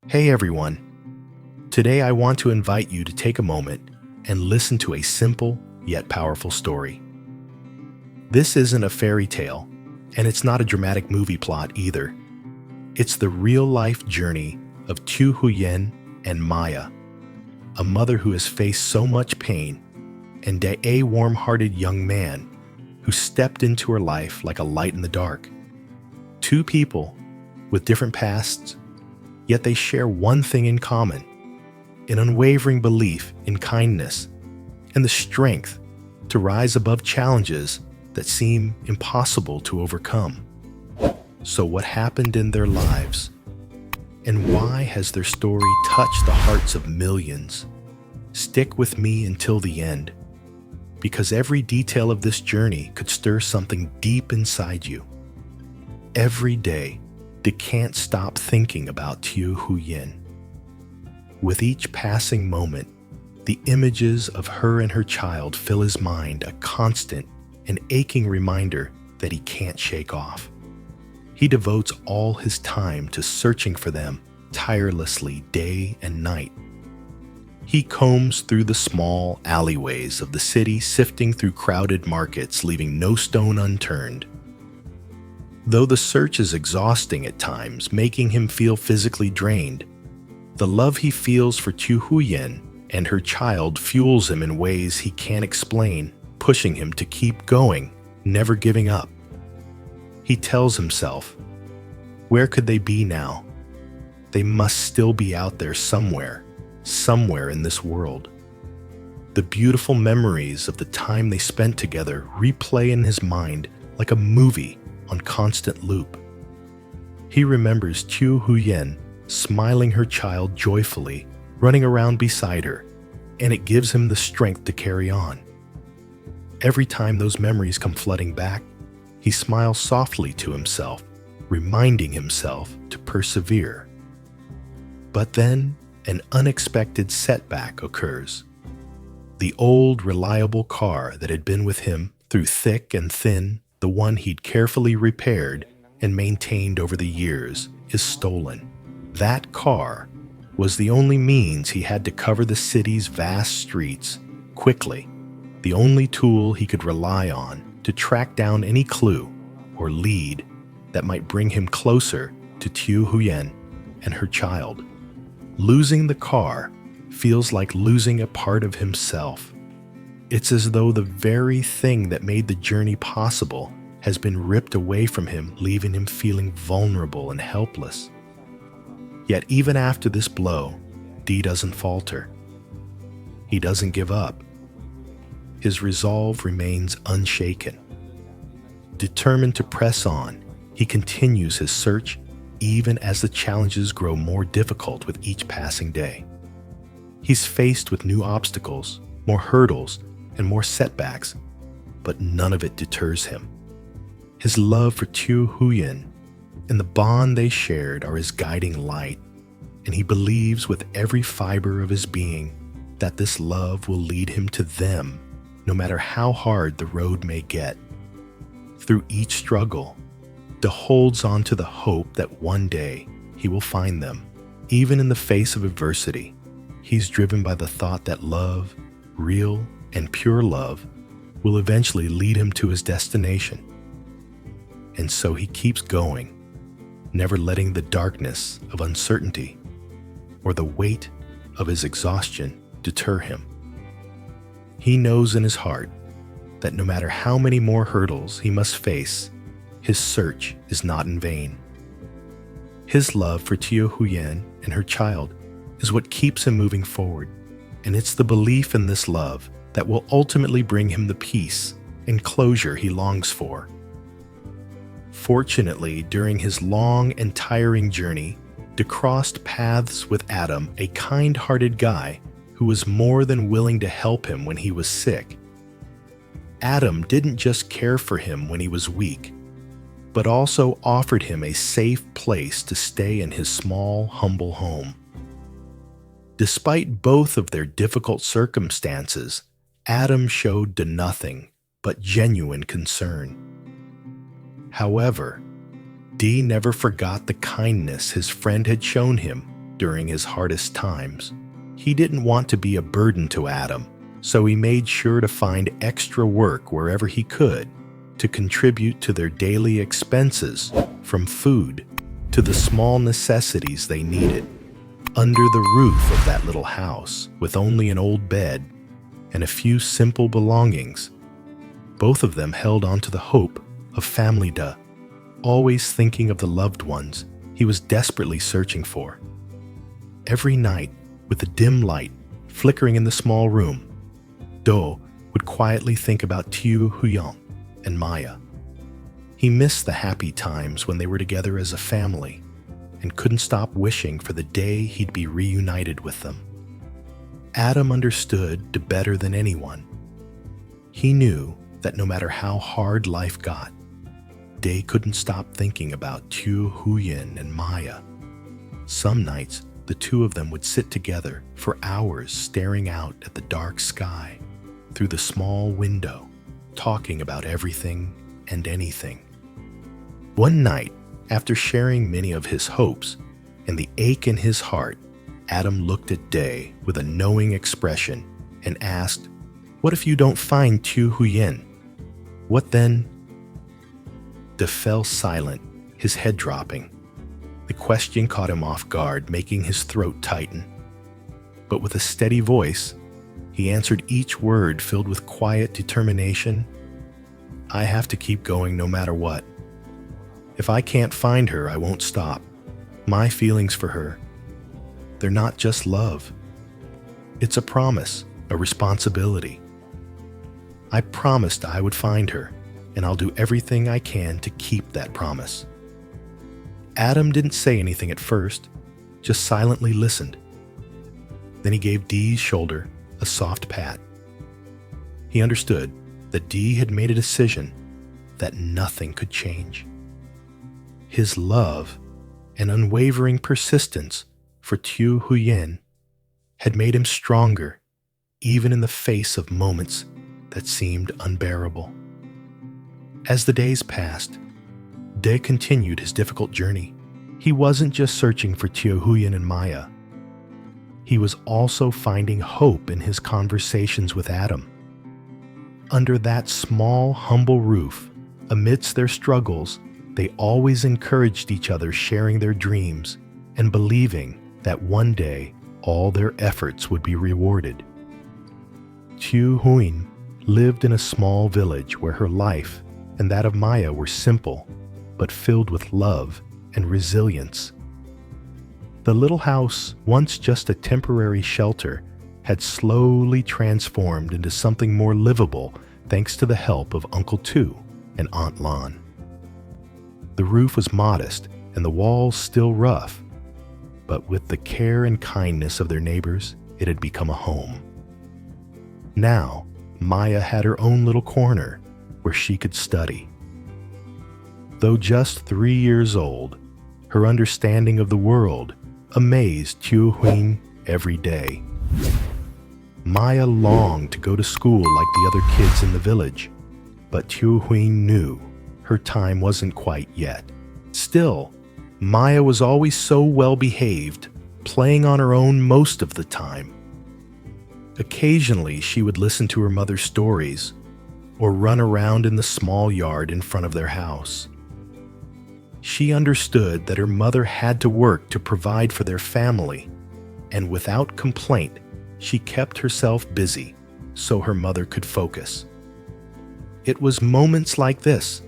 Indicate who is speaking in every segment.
Speaker 1: Hey everyone! Today I want to invite you to take a moment and listen to a simple yet powerful story. This isn't a fairy tale, and it's not a dramatic movie plot either. It's the real-life journey of Tieu Huyen and Maya, a mother who has faced so much pain, and a warm-hearted young man who stepped into her life like a light in the dark. Two people with different pasts, yet they share one thing in common: an unwavering belief in kindness and the strength to rise above challenges that seem impossible to overcome. So what happened in their lives? And why has their story touched the hearts of millions? Stick with me until the end, because every detail of this journey could stir something deep inside you. Every day, they can't stop thinking about Tieu Huyen. With each passing moment, the images of her and her child fill his mind, a constant and aching reminder that he can't shake off. He devotes all his time to searching for them tirelessly day and night. He combs through the small alleyways of the city, sifting through crowded markets, leaving no stone unturned. Though the search is exhausting at times, making him feel physically drained, the love he feels for Tieu Huyen and her child fuels him in ways he can't explain, pushing him to keep going, never giving up. He tells himself, where could they be now? They must still be out there somewhere in this world. The beautiful memories of the time they spent together replay in his mind like a movie on constant loop. He remembers Tieu Huyen smiling her child joyfully, running around beside her, and it gives him the strength to carry on. Every time those memories come flooding back, he smiles softly to himself, reminding himself to persevere. But then, an unexpected setback occurs. The old, reliable car that had been with him through thick and thin, the one he'd carefully repaired and maintained over the years, is stolen. That car was the only means he had to cover the city's vast streets quickly, the only tool he could rely on to track down any clue or lead that might bring him closer to Tieu Huyen and her child. Losing the car feels like losing a part of himself. It's as though the very thing that made the journey possible has been ripped away from him, leaving him feeling vulnerable and helpless. Yet even after this blow, Dee doesn't falter. He doesn't give up. His resolve remains unshaken. Determined to press on, he continues his search even as the challenges grow more difficult with each passing day. He's faced with new obstacles, more hurdles, and more setbacks, but none of it deters him. His love for Tieu Huyen and the bond they shared are his guiding light, and he believes with every fiber of his being that this love will lead him to them, no matter how hard the road may get. Through each struggle, Dee holds on to the hope that one day he will find them. Even in the face of adversity, he's driven by the thought that love, real and pure love, will eventually lead him to his destination. And so he keeps going, never letting the darkness of uncertainty or the weight of his exhaustion deter him. He knows in his heart that no matter how many more hurdles he must face, his search is not in vain. His love for Tieu Huyen and her child is what keeps him moving forward, and it's the belief in this love that will ultimately bring him the peace and closure he longs for. Fortunately, during his long and tiring journey, Dee crossed paths with Adam, a kind-hearted guy who was more than willing to help him when he was sick. Adam didn't just care for him when he was weak, but also offered him a safe place to stay in his small, humble home. Despite both of their difficult circumstances, Adam showed Dee nothing but genuine concern. However, Dee never forgot the kindness his friend had shown him during his hardest times. He didn't want to be a burden to Adam, so he made sure to find extra work wherever he could to contribute to their daily expenses, from food to the small necessities they needed. Under the roof of that little house, with only an old bed and a few simple belongings, both of them held on to the hope of family, always thinking of the loved ones he was desperately searching for. Every night, with the dim light flickering in the small room, Do would quietly think about Tieu Huyen and Maya. He missed the happy times when they were together as a family and couldn't stop wishing for the day he'd be reunited with them. Adam understood Do better than anyone. He knew that no matter how hard life got, Day couldn't stop thinking about Tieu Huyen and Maya. Some nights, the two of them would sit together for hours staring out at the dark sky through the small window, talking about everything and anything. One night, after sharing many of his hopes and the ache in his heart, Adam looked at Day with a knowing expression and asked, "What if you don't find Tieu Huyen? What then?" Day fell silent, his head dropping. The question caught him off guard, making his throat tighten. But with a steady voice, he answered each word filled with quiet determination. "I have to keep going no matter what. If I can't find her, I won't stop. My feelings for her, they're not just love. It's a promise, a responsibility. I promised I would find her, and I'll do everything I can to keep that promise." Adam didn't say anything at first, just silently listened. Then he gave Dee's shoulder a soft pat. He understood that Dee had made a decision that nothing could change. His love and unwavering persistence for Tieu Huyen had made him stronger, even in the face of moments that seemed unbearable. As the days passed, Day continued his difficult journey. He wasn't just searching for Tieu Huyen and Maya. He was also finding hope in his conversations with Adam. Under that small, humble roof, amidst their struggles, they always encouraged each other, sharing their dreams and believing that one day all their efforts would be rewarded. Tieu Huyen lived in a small village where her life and that of Maya were simple, but filled with love and resilience. The little house, once just a temporary shelter, had slowly transformed into something more livable thanks to the help of Uncle Tu and Aunt Lan. The roof was modest and the walls still rough, but with the care and kindness of their neighbors, it had become a home. Now, Maya had her own little corner where she could study. Though just 3 years old, her understanding of the world amazed Tieu Huyen every day. Maya longed to go to school like the other kids in the village, but Tieu Huyen knew her time wasn't quite yet. Still, Maya was always so well behaved, playing on her own most of the time. Occasionally, she would listen to her mother's stories or run around in the small yard in front of their house. She understood that her mother had to work to provide for their family, and without complaint, she kept herself busy so her mother could focus. It was moments like this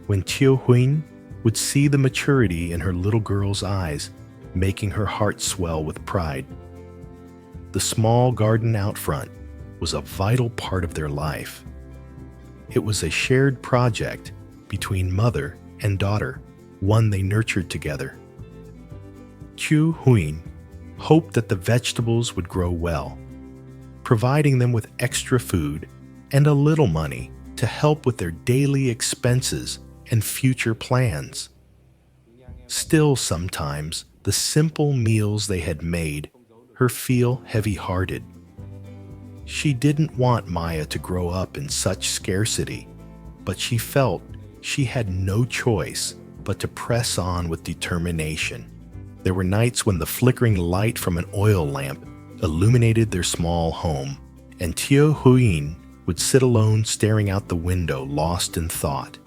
Speaker 1: when Tieu Huyen would see the maturity in her little girl's eyes, making her heart swell with pride. The small garden out front was a vital part of their life. It was a shared project between mother and daughter, one they nurtured together. Tieu Huyen hoped that the vegetables would grow well, providing them with extra food and a little money to help with their daily expenses and future plans. Still, sometimes the simple meals they had made her feel heavy-hearted. She didn't want Maya to grow up in such scarcity, but she felt she had no choice but to press on with determination. There were nights when the flickering light from an oil lamp illuminated their small home, and Tieu Huyen would sit alone staring out the window, lost in thought.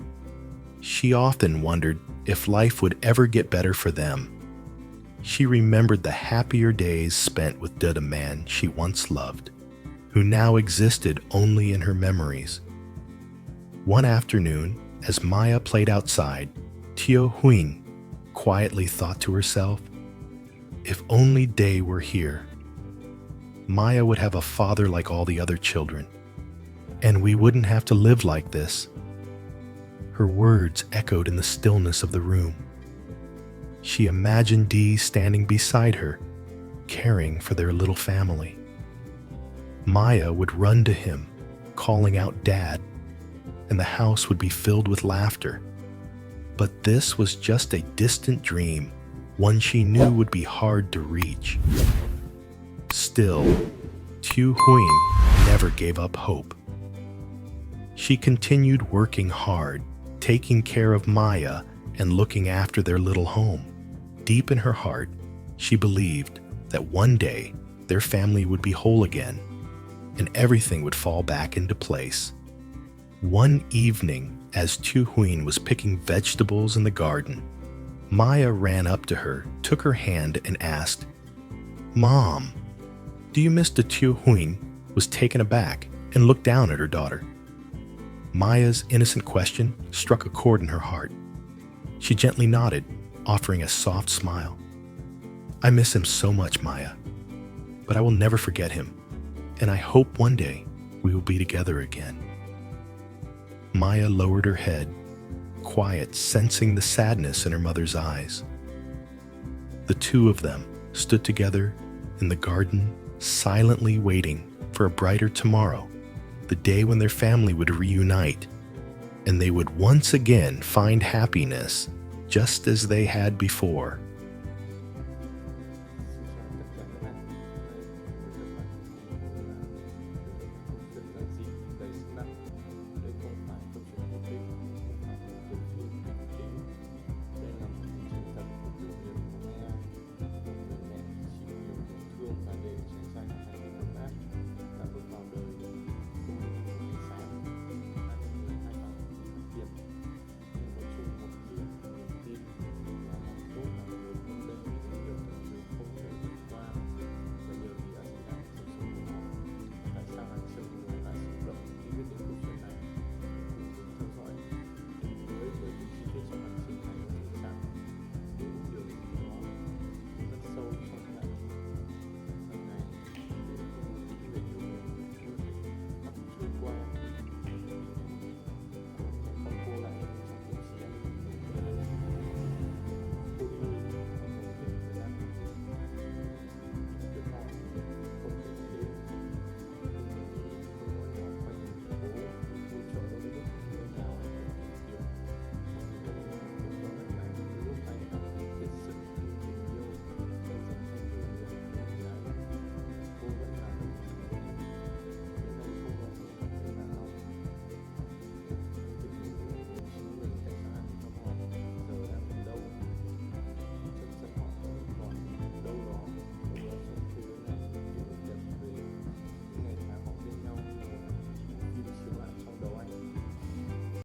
Speaker 1: She often wondered if life would ever get better for them. She remembered the happier days spent with the man she once loved, who now existed only in her memories. One afternoon, as Maya played outside, Tieu Huyen quietly thought to herself, "If only Day were here. Maya would have a father like all the other children, and we wouldn't have to live like this." Her words echoed in the stillness of the room. She imagined Dee standing beside her, caring for their little family. Maya would run to him, calling out Dad, and the house would be filled with laughter. But this was just a distant dream, one she knew would be hard to reach. Still, Tieu Huyen never gave up hope. She continued working hard, taking care of Maya and looking after their little home. Deep in her heart, she believed that one day their family would be whole again, and everything would fall back into place. One evening, as Tieu Huyen was picking vegetables in the garden, Maya ran up to her, took her hand, and asked, "Mom, do you miss the Tieu Huyen?" was taken aback and looked down at her daughter. Maya's innocent question struck a chord in her heart. She gently nodded, offering a soft smile. "I miss him so much, Maya, but I will never forget him, and I hope one day we will be together again." Maya lowered her head, quiet, sensing the sadness in her mother's eyes. The two of them stood together in the garden, silently waiting for a brighter tomorrow, the day when their family would reunite, and they would once again find happiness just as they had before.